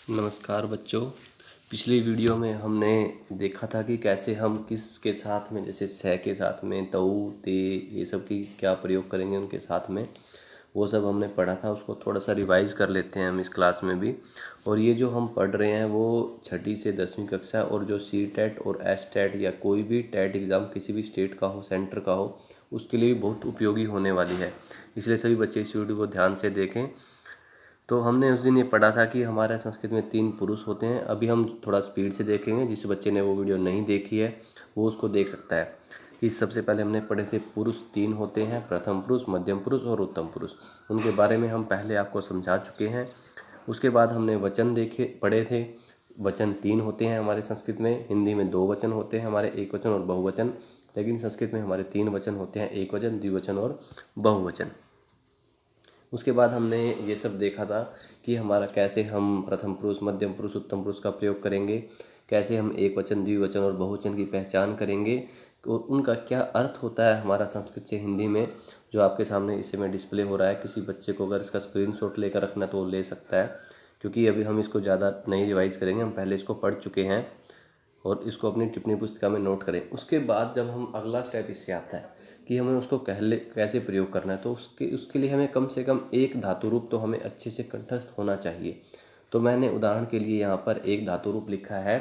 नमस्कार बच्चों। पिछली वीडियो में हमने देखा था कि कैसे हम किस के साथ में, जैसे से के साथ में तऊ ते, ये सब की क्या प्रयोग करेंगे उनके साथ में, वो सब हमने पढ़ा था। उसको थोड़ा सा रिवाइज कर लेते हैं हम इस क्लास में भी। और ये जो हम पढ़ रहे हैं वो छठी से 10वीं कक्षा, और जो सी टेट और एस टेट या कोई भी टेट एग्ज़ाम किसी भी स्टेट का हो, सेंटर का हो, उसके लिए भी बहुत उपयोगी होने वाली है। इसलिए सभी बच्चे इस वीडियो को ध्यान से देखें। तो हमने उस दिन ये पढ़ा था कि हमारे संस्कृत में 3 पुरुष होते हैं। अभी हम थोड़ा स्पीड से देखेंगे, जिस बच्चे ने वो वीडियो नहीं देखी है वो उसको देख सकता है। कि सबसे पहले हमने पढ़े थे पुरुष 3 होते हैं, प्रथम पुरुष, मध्यम पुरुष और उत्तम पुरुष। उनके बारे में हम पहले आपको समझा चुके हैं। उसके बाद हमने वचन पढ़े थे। वचन 3 होते हैं हमारे संस्कृत में। हिंदी में 2 वचन होते हैं हमारे, एक वचन और बहुवचन। लेकिन संस्कृत में हमारे 3 वचन होते हैं, एक वचन, द्विवचन और बहुवचन। उसके बाद हमने ये सब देखा था कि हमारा कैसे हम प्रथम पुरुष, मध्यम पुरुष, उत्तम पुरुष का प्रयोग करेंगे, कैसे हम एक वचन, द्विवचन और बहुवचन की पहचान करेंगे, और उनका क्या अर्थ होता है हमारा संस्कृत से हिंदी में, जो आपके सामने इस समय डिस्प्ले हो रहा है। किसी बच्चे को अगर इसका स्क्रीनशॉट लेकर रखना तो वो ले सकता है, क्योंकि अभी हम इसको ज़्यादा नहीं रिवाइज करेंगे, हम पहले इसको पढ़ चुके हैं। और इसको अपनी टिप्पणी पुस्तिका में नोट करें। उसके बाद जब हम अगला स्टेप इससे आता है कि हमें उसको कैसे प्रयोग करना है, तो उसके लिए हमें कम से कम एक धातु रूप तो हमें अच्छे से कंठस्थ होना चाहिए। तो मैंने उदाहरण के लिए यहाँ पर एक धातु रूप लिखा है,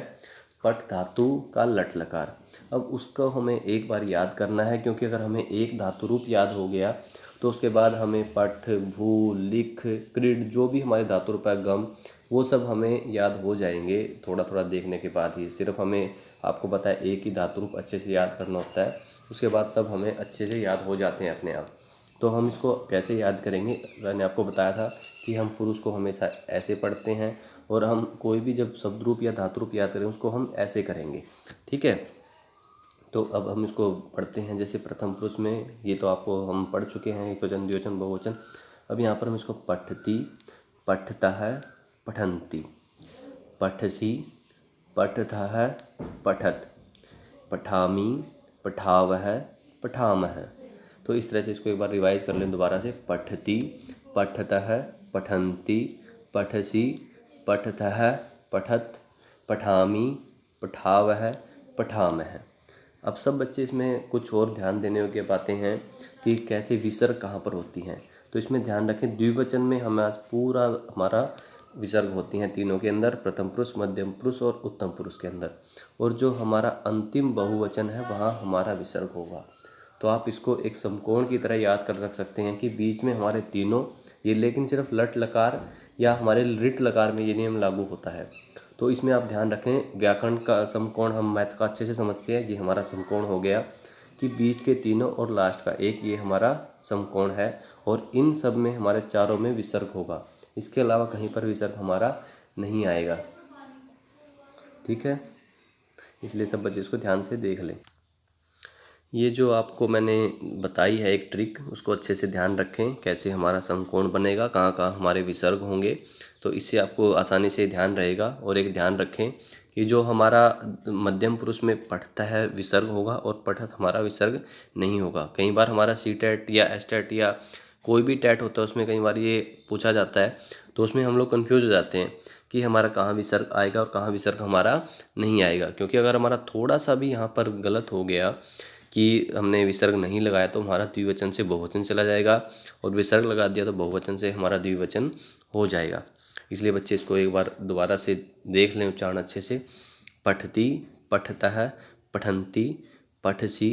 पट धातु का लट लकार। अब उसको हमें एक बार याद करना है, क्योंकि अगर हमें एक धातु रूप याद हो गया तो उसके बाद हमें पठ, भू, लिख, क्रीड, जो भी हमारे धातु रूप है, गम, वो सब हमें याद हो जाएंगे थोड़ा थोड़ा देखने के बाद ही। सिर्फ हमें, आपको पता है, एक ही धातु रूप अच्छे से याद करना होता है, उसके बाद सब हमें अच्छे से याद हो जाते हैं अपने आप। तो हम इसको कैसे याद करेंगे, मैंने आपको बताया था कि हम पुरुष को हमेशा ऐसे पढ़ते हैं, और हम कोई भी जब शब्द रूप या धातु रूप याद करें उसको हम ऐसे करेंगे। ठीक है, तो अब हम इसको पढ़ते हैं। जैसे प्रथम पुरुष में ये तो आपको हम पढ़ चुके हैं, एक वचन, द्विवचन, बहुवचन। अब यहाँ पर हम इसको पठती, पठतः, पठन्ति, पठसि, पठतः, पठत, पठामि, पठावः, पठामः। तो इस तरह से इसको एक बार रिवाइज कर लें दोबारा से। पठति, पठतः, पठन्ति, पठसि, पठतः, पठत, पठामि, पठावः, पठामः। अब सब बच्चे इसमें कुछ और ध्यान देने योग्य बातें हैं कि कैसे विसर्ग कहाँ पर होती हैं। तो इसमें ध्यान रखें, द्विवचन में हमारा पूरा हमारा विसर्ग होती हैं तीनों के अंदर, प्रथम पुरुष, मध्यम पुरुष और उत्तम पुरुष के अंदर। और जो हमारा अंतिम बहुवचन है वहाँ हमारा विसर्ग होगा। तो आप इसको एक समकोण की तरह याद कर रख सकते हैं कि बीच में हमारे तीनों ये, लेकिन सिर्फ लट लकार या हमारे रिट लकार में ये नियम लागू होता है। तो इसमें आप ध्यान रखें, व्याकरण का समकोण हम मैथ का अच्छे से समझते हैं। ये हमारा समकोण हो गया कि बीच के तीनों और लास्ट का एक, ये हमारा समकोण है। और इन सब में हमारे चारों में विसर्ग होगा, इसके अलावा कहीं पर विसर्ग हमारा नहीं आएगा। ठीक है, इसलिए सब बच्चे इसको ध्यान से देख लें। ये जो आपको मैंने बताई है एक ट्रिक, उसको अच्छे से ध्यान रखें, कैसे हमारा समकोण बनेगा, कहाँ कहाँ हमारे विसर्ग होंगे। तो इससे आपको आसानी से ध्यान रहेगा। और एक ध्यान रखें कि जो हमारा मध्यम पुरुष में पठता है विसर्ग होगा, और पठत हमारा विसर्ग नहीं होगा। कई बार हमारा सी टेट या एस टेट या कोई भी टेट होता है उसमें कई बार ये पूछा जाता है, तो उसमें हम लोग कन्फ्यूज हो जाते हैं कि हमारा कहाँ विसर्ग आएगा और कहाँ विसर्ग हमारा नहीं आएगा। क्योंकि अगर हमारा थोड़ा सा भी यहाँ पर गलत हो गया कि हमने विसर्ग नहीं लगाया, तो हमारा द्विवचन से बहुवचन चला जाएगा, और विसर्ग लगा दिया तो बहुवचन से हमारा द्विवचन हो जाएगा। इसलिए बच्चे इसको एक बार दोबारा से देख लें उच्चारण अच्छे से। पठति, पठतः, पठन्ति, पठसि,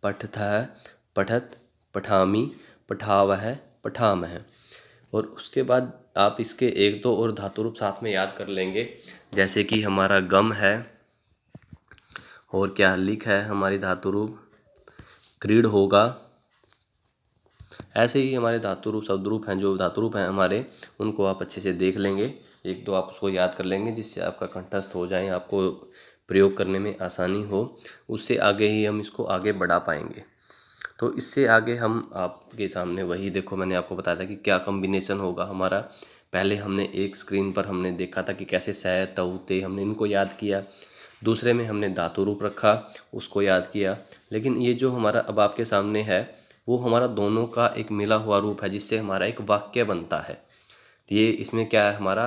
पठतः, पठत, पठामि, पठावः, पठामः। और उसके बाद आप इसके एक दो और धातु रूप साथ में याद कर लेंगे, जैसे कि हमारा गम है, और क्या लिख है हमारी धातु रूप, क्रीड होगा। ऐसे ही हमारे धातु रूप, शब्द रूप हैं, जो धातु रूप हैं हमारे, उनको आप अच्छे से देख लेंगे। एक दो आप उसको याद कर लेंगे, जिससे आपका कंठस्थ हो जाए, आपको प्रयोग करने में आसानी हो। उससे आगे ही हम इसको आगे बढ़ा पाएंगे। तो इससे आगे हम आपके सामने वही, देखो मैंने आपको बताया था कि क्या कॉम्बिनेशन होगा हमारा। पहले हमने एक स्क्रीन पर हमने देखा था कि कैसे सै, तऊ, ते, हमने इनको याद किया। दूसरे में हमने धातु रूप रखा, उसको याद किया। लेकिन ये जो हमारा अब आपके सामने है, वो हमारा दोनों का एक मिला हुआ रूप है, जिससे हमारा एक वाक्य बनता है। तो ये इसमें क्या है, हमारा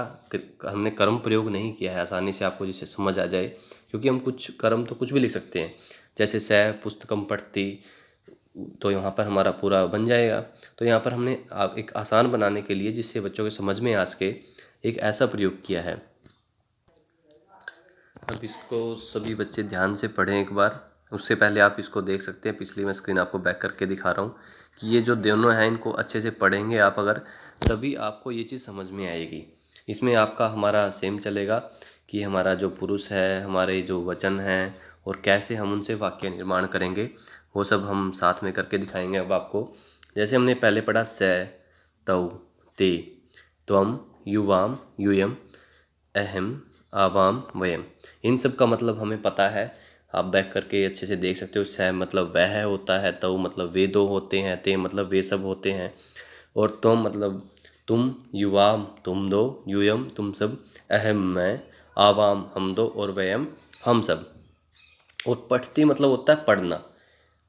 हमने कर्म प्रयोग नहीं किया है, आसानी से आपको जिससे समझ आ जाए, क्योंकि हम कुछ कर्म तो कुछ भी लिख सकते हैं, जैसे स पुस्तकम पठती, तो यहाँ पर हमारा पूरा बन जाएगा। तो यहाँ पर हमने एक आसान बनाने के लिए, जिससे बच्चों के समझ में आ सके, एक ऐसा प्रयोग किया है। अब इसको सभी बच्चे ध्यान से पढ़ें एक बार। उससे पहले आप इसको देख सकते हैं, पिछली मैं स्क्रीन आपको बैक करके दिखा रहा हूँ कि ये जो दोनों हैं इनको अच्छे से पढ़ेंगे आप अगर, तभी आपको ये चीज़ समझ में आएगी। इसमें आपका हमारा सेम चलेगा कि हमारा जो पुरुष है, हमारे जो वचन हैं और कैसे हम उनसे वाक्य निर्माण करेंगे, वो सब हम साथ में करके दिखाएंगे अब आपको। जैसे हमने पहले पढ़ा स, तौ, ते, त्वम, युवाम, यूयम, अहम, आवाम, वयम, इन सब का मतलब हमें पता है। आप बैक करके अच्छे से देख सकते हो। स मतलब वह होता है, तव मतलब वे दो होते हैं, ते मतलब वे सब होते हैं, और तुम मतलब तुम, युवा तुम दो, यूयम तुम सब, अहम मैं, आवाम हम दो, और वयम हम सब। और पठती मतलब होता है पढ़ना।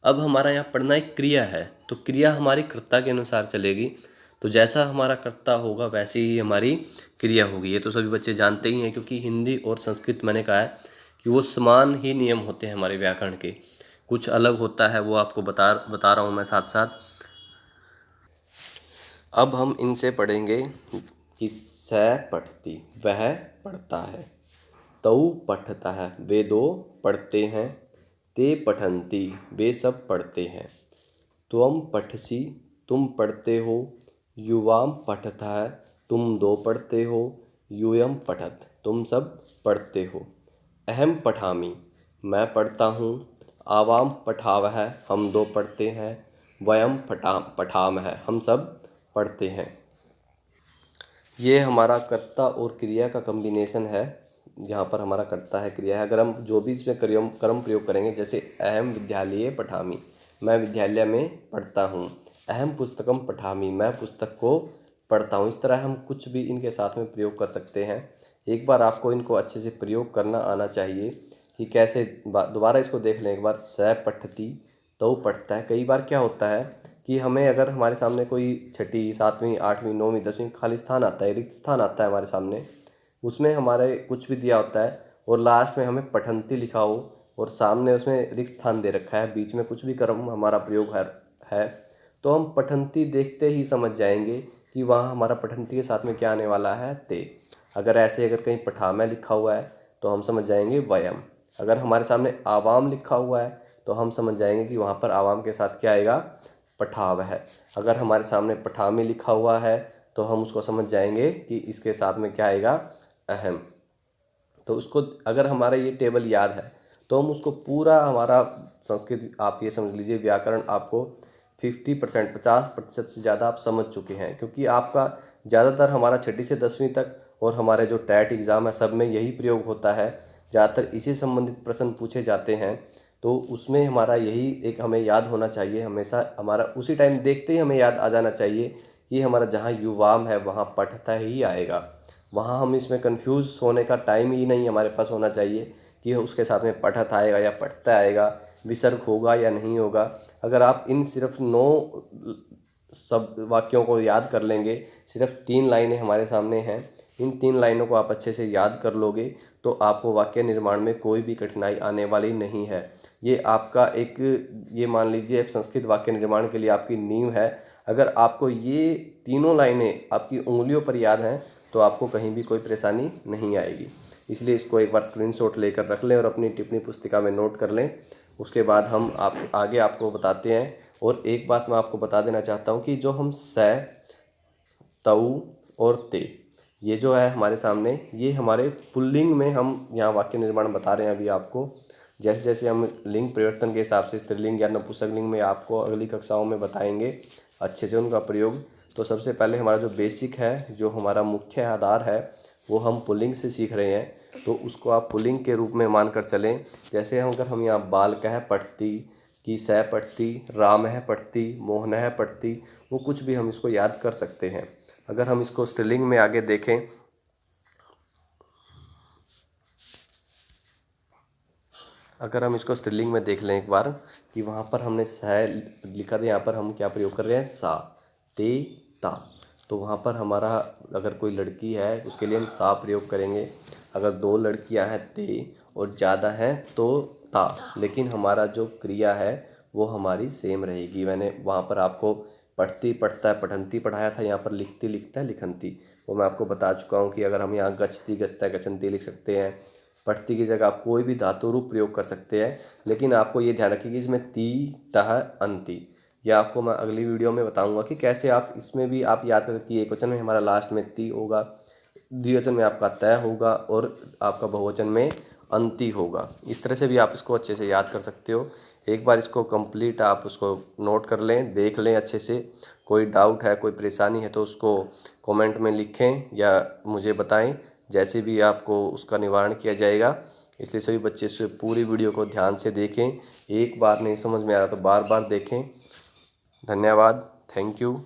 अब हमारा यहाँ पढ़ना एक क्रिया है, तो क्रिया हमारी कर्ता के अनुसार चलेगी। तो जैसा हमारा कर्ता होगा वैसी ही हमारी क्रिया होगी। ये तो सभी बच्चे जानते ही हैं, क्योंकि हिंदी और संस्कृत मैंने कहा है कि वो समान ही नियम होते हैं हमारे व्याकरण के। कुछ अलग होता है वो आपको बता रहा हूँ मैं साथ साथ। अब हम इनसे पढ़ेंगे कि स पठती, वह पढ़ता है, तऊ पढ़ता है, वे दो पढ़ते हैं, ते पठन्ति, वे सब पढ़ते हैं, त्वम पठसि, तुम पढ़ते हो, युवाम पठता है, तुम दो पढ़ते हो, यूयम पठत, तुम सब पढ़ते हो, अहम पठामि, मैं पढ़ता हूँ, आवाम पठावह, हम दो पढ़ते हैं, वयम पठामह, हम सब पढ़ते हैं। ये हमारा कर्ता और क्रिया का कम्बिनेशन है। जहाँ पर हमारा कर्ता है, क्रिया है, अगर हम जो भी इसमें कर्म प्रयोग करेंगे, जैसे अहम विद्यालये पठामि, मैं विद्यालय में पढ़ता हूँ, अहम पुस्तकम पठामि, मैं पुस्तक को पढ़ता हूँ, इस तरह हम कुछ भी इनके साथ में प्रयोग कर सकते हैं। एक बार आपको इनको अच्छे से प्रयोग करना आना चाहिए कि कैसे। दोबारा इसको देख लें एक बार। स पठती, तो पढ़ता है। कई बार क्या होता है कि हमें अगर हमारे सामने कोई छठी, सातवीं, आठवीं, नौवीं, 10वीं खाली स्थान आता है, रिक्त स्थान आता है हमारे सामने, उसमें हमारे कुछ भी दिया होता है और लास्ट में हमें पठंती लिखा हो और सामने उसमें रिक्त स्थान दे रखा है, बीच में कुछ भी कर्म हमारा प्रयोग है, तो हम पठंती देखते ही समझ जाएंगे कि वहाँ हमारा पठंती के साथ में क्या आने वाला है, ते। अगर कहीं पठामय लिखा हुआ है तो हम समझ जाएंगे वयम। अगर हमारे सामने आवाम लिखा हुआ है तो हम समझ जाएंगे कि वहाँ पर आवाम के साथ क्या आएगा, पठाव है। अगर हमारे सामने पठामी लिखा हुआ है तो हम उसको समझ जाएंगे कि इसके साथ में क्या आएगा, अहम। तो उसको अगर हमारा ये टेबल याद है तो हम उसको पूरा हमारा संस्कृत, आप ये समझ लीजिए व्याकरण आपको 50%, 50% से ज़्यादा आप समझ चुके हैं, क्योंकि आपका ज़्यादातर हमारा छठी से 10वीं तक और हमारे जो टैट एग्ज़ाम है सब में यही प्रयोग होता है। ज़्यादातर इसी संबंधित प्रश्न पूछे जाते हैं। तो उसमें हमारा यही एक हमें याद होना चाहिए हमेशा, हमारा उसी टाइम देखते ही हमें याद आ जाना चाहिए कि हमारा जहाँ युवाम है वहाँ पठता ही आएगा। वहाँ हम इसमें कंफ्यूज होने का टाइम ही नहीं हमारे पास होना चाहिए कि उसके साथ में पठत आएगा या पढ़ता आएगा, विसर्ग होगा या नहीं होगा। अगर आप इन सिर्फ 9 सब वाक्यों को याद कर लेंगे, सिर्फ 3 लाइनें हमारे सामने हैं, इन 3 लाइनों को आप अच्छे से याद कर लोगे तो आपको वाक्य निर्माण में कोई भी कठिनाई आने वाली नहीं है। ये आपका एक, ये मान लीजिए संस्कृत वाक्य निर्माण के लिए आपकी नींव है। अगर आपको ये तीनों लाइनें आपकी उंगलियों पर याद हैं तो आपको कहीं भी कोई परेशानी नहीं आएगी। इसलिए इसको एक बार स्क्रीनशॉट लेकर रख लें और अपनी टिप्पणी पुस्तिका में नोट कर लें। उसके बाद हम आगे आपको बताते हैं। और एक बात मैं आपको बता देना चाहता हूँ कि जो हम स, तऊ और ते, ये जो है हमारे सामने, ये हमारे पुल्लिंग में हम यहाँ वाक्य निर्माण बता रहे हैं अभी आपको। जैसे जैसे हम लिंग परिवर्तन के हिसाब से स्त्रीलिंग या नपुंसकलिंग में आपको अगली कक्षाओं में बताएंगे अच्छे से उनका प्रयोग। तो सबसे पहले हमारा जो बेसिक है, जो हमारा मुख्य आधार है, वो हम पुल्लिंग से सीख रहे हैं, तो उसको आप पुल्लिंग के रूप में मानकर चलें। जैसे अगर हम यहाँ बालक है पढ़ती, की स पढ़ती, राम है पढ़ती, मोहन है पढ़ती, वो कुछ भी हम इसको याद कर सकते हैं। अगर हम इसको स्त्रीलिंग में आगे देखें, अगर हम इसको स्त्रीलिंग में देख लें एक बार कि वहाँ पर हमने स लिखा था, यहाँ पर हम क्या प्रयोग कर रहे हैं, सा, ते, ता। तो वहाँ पर हमारा अगर कोई लड़की है उसके लिए हम सा प्रयोग करेंगे। अगर 2 लड़कियाँ हैं ते और ज़्यादा हैं तो ता। लेकिन हमारा जो क्रिया है वो हमारी सेम रहेगी। मैंने वहाँ पर आपको पढ़ती पढ़ता है पठंती पढ़ाया था, यहाँ पर लिखती लिखता है लिखंती। वो मैं आपको बता चुका हूँ कि अगर हम यहाँ गच्छती गच्छता गच्छन्ती लिख सकते हैं। पढ़ती की जगह आप कोई भी धातु रूप प्रयोग कर सकते हैं, लेकिन आपको ये ध्यान रखिए कि इसमें ती तह अंति। यह आपको मैं अगली वीडियो में बताऊंगा कि कैसे आप इसमें भी आप याद करें कि एकवचन में हमारा लास्ट में ती होगा, द्विवचन में आपका तय होगा और आपका बहुवचन में अंति होगा। इस तरह से भी आप इसको अच्छे से याद कर सकते हो। एक बार इसको कंप्लीट आप उसको नोट कर लें, देख लें अच्छे से। कोई डाउट है, कोई परेशानी है तो उसको कमेंट में लिखें या मुझे बताएं, जैसे भी आपको उसका निवारण किया जाएगा। इसलिए सभी बच्चे इस पूरी वीडियो को ध्यान से देखें। एक बार नहीं समझ में आ रहा तो बार बार देखें। धन्यवाद। Thank you.